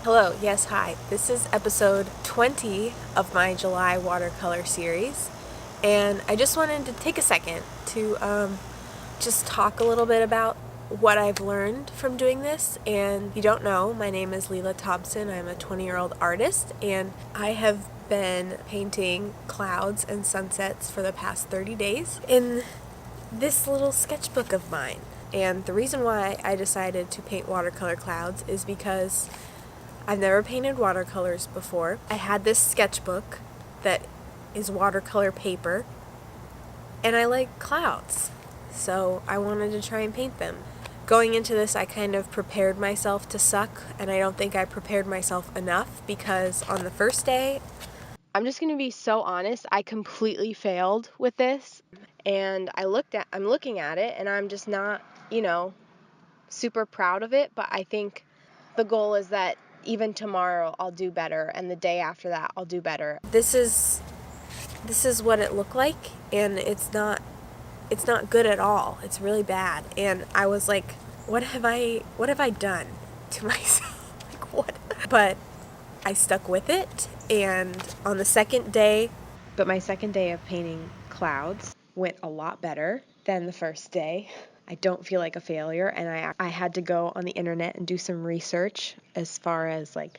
Hello, yes, hi. This is episode 20 of my July watercolor series, and I just wanted to take a second to just talk a little bit about what I've learned from doing this. And if you don't know, my name is Leela Thompson. I'm a 20-year-old artist, and I have been painting clouds and sunsets for the past 30 days in this little sketchbook of mine. And the reason why I decided to paint watercolor clouds is because I've never painted watercolors before. I had this sketchbook that is watercolor paper, and I like clouds, so I wanted to try and paint them. Going into this, I kind of prepared myself to suck, and I don't think I prepared myself enough because on the first day, I'm just going to be so honest, I completely failed with this, and I'm looking at it, and I'm just not, super proud of it, but I think the goal is that even tomorrow I'll do better, and the day after that I'll do better. This is what it looked like, and it's not good at all. It's really bad. And I was like, what have I done to myself? Like, what? But I stuck with it, and on the second day, my second day of painting clouds went a lot better than the first day. I don't feel like a failure, and I had to go on the internet and do some research as far as like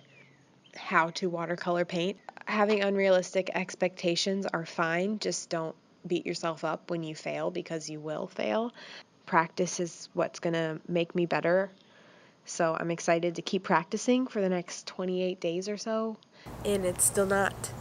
how to watercolor paint. Having unrealistic expectations are fine, just don't beat yourself up when you fail, because you will fail. Practice is what's gonna make me better, so I'm excited to keep practicing for the next 28 days or so. And it's still not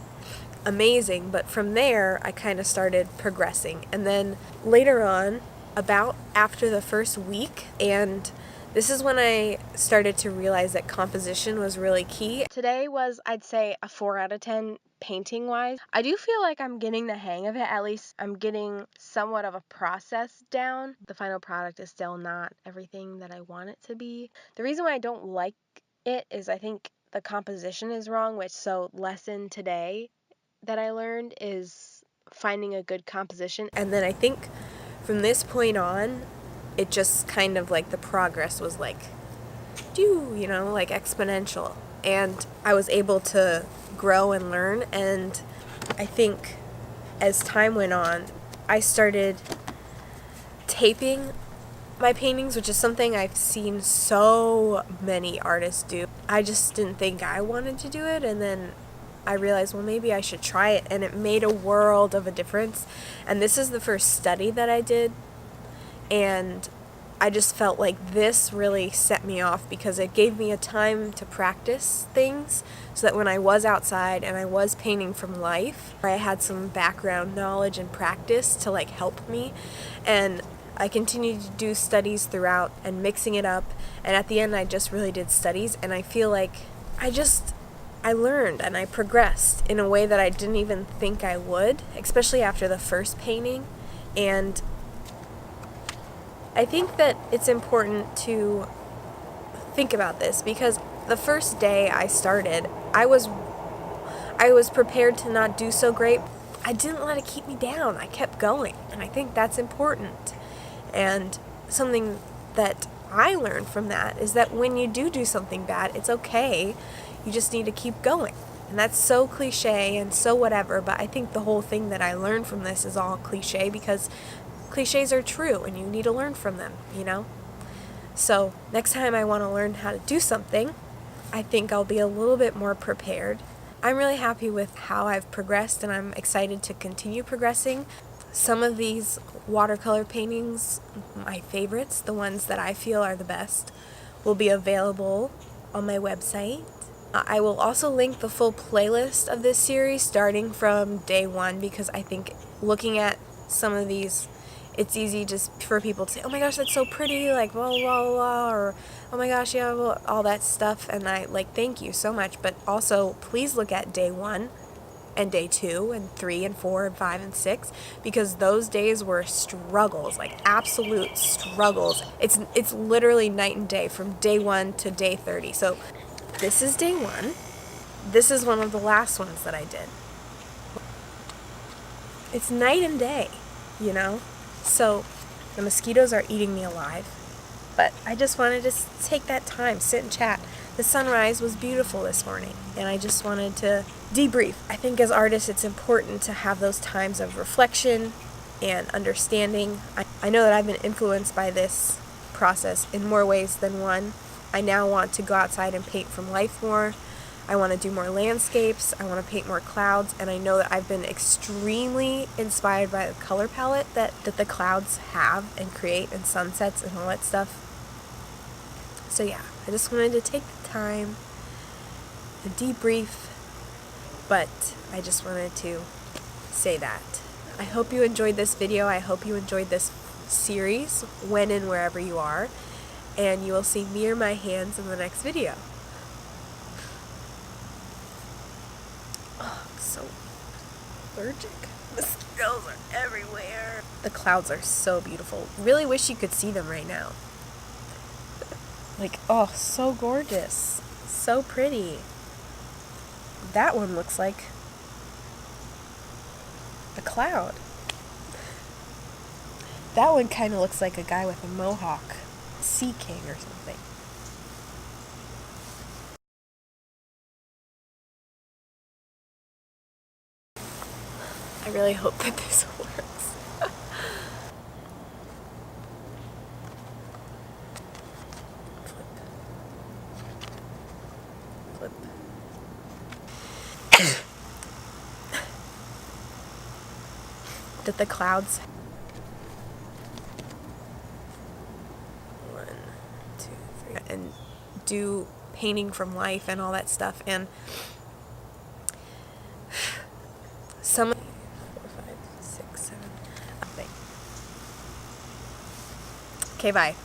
amazing, but from there I kind of started progressing. And then later on, about after the first week, and this is when I started to realize that composition was really key. Today was, I'd say, a 4 out of 10 painting wise. I do feel like I'm getting the hang of it. At least I'm getting somewhat of a process down. The final product is still not everything that I want it to be. The reason why I don't like it is I think the composition is wrong, lesson today that I learned is finding a good composition. And then I think from this point on, it just kind of like the progress was like, like exponential. And I was able to grow and learn. And I think as time went on, I started taping my paintings, which is something I've seen so many artists do. I just didn't think I wanted to do it, and then I realized, well, maybe I should try it, and it made a world of a difference. And this is the first study that I did, and I just felt like this really set me off because it gave me a time to practice things so that when I was outside and I was painting from life, I had some background knowledge and practice to like help me. And I continued to do studies throughout and mixing it up, and at the end I just really did studies, and I feel like I learned and I progressed in a way that I didn't even think I would, especially after the first painting. And I think that it's important to think about this because the first day I started, I was prepared to not do so great. I didn't let it keep me down. I kept going, and I think that's important. And something that I learned from that is that when you do something bad, it's okay. You just need to keep going. And that's so cliche and so whatever, but I think the whole thing that I learned from this is all cliche because cliches are true and you need to learn from them, So next time I want to learn how to do something, I think I'll be a little bit more prepared. I'm really happy with how I've progressed, and I'm excited to continue progressing. Some of these watercolor paintings, my favorites, the ones that I feel are the best, will be available on my website. I will also link the full playlist of this series starting from day one, because I think looking at some of these, it's easy just for people to say, oh my gosh, that's so pretty, like blah, blah, blah, blah, or oh my gosh, yeah, well, all that stuff. And I thank you so much. But also, please look at day 1 and day 2 and 3 and 4 and 5 and 6, because those days were struggles, like absolute struggles. It's literally night and day from day 1 to day 30. So this is day 1. This is one of the last ones that I did. It's night and day, So the mosquitoes are eating me alive. But I just wanted to take that time, sit and chat. The sunrise was beautiful this morning, and I just wanted to debrief. I think as artists it's important to have those times of reflection and understanding. I know that I've been influenced by this process in more ways than one. I now want to go outside and paint from life more. I want to do more landscapes. I want to paint more clouds, and I know that I've been extremely inspired by the color palette that the clouds have and create, and sunsets and all that stuff. So yeah, I just wanted to take the time, a debrief, but I just wanted to say that. I hope you enjoyed this video. I hope you enjoyed this series, when and wherever you are, and you will see me or my hands in the next video. Oh, I'm so allergic. Mosquitoes are everywhere. The clouds are so beautiful. Really wish you could see them right now. Like, oh, so gorgeous. So pretty. That one looks like a cloud. That one kind of looks like a guy with a mohawk. Sea King or something. I really hope that this works. Flip. That the clouds. 1, 2, 3, and do painting from life and all that stuff, and some 4, 5, 6, 7. Okay, bye.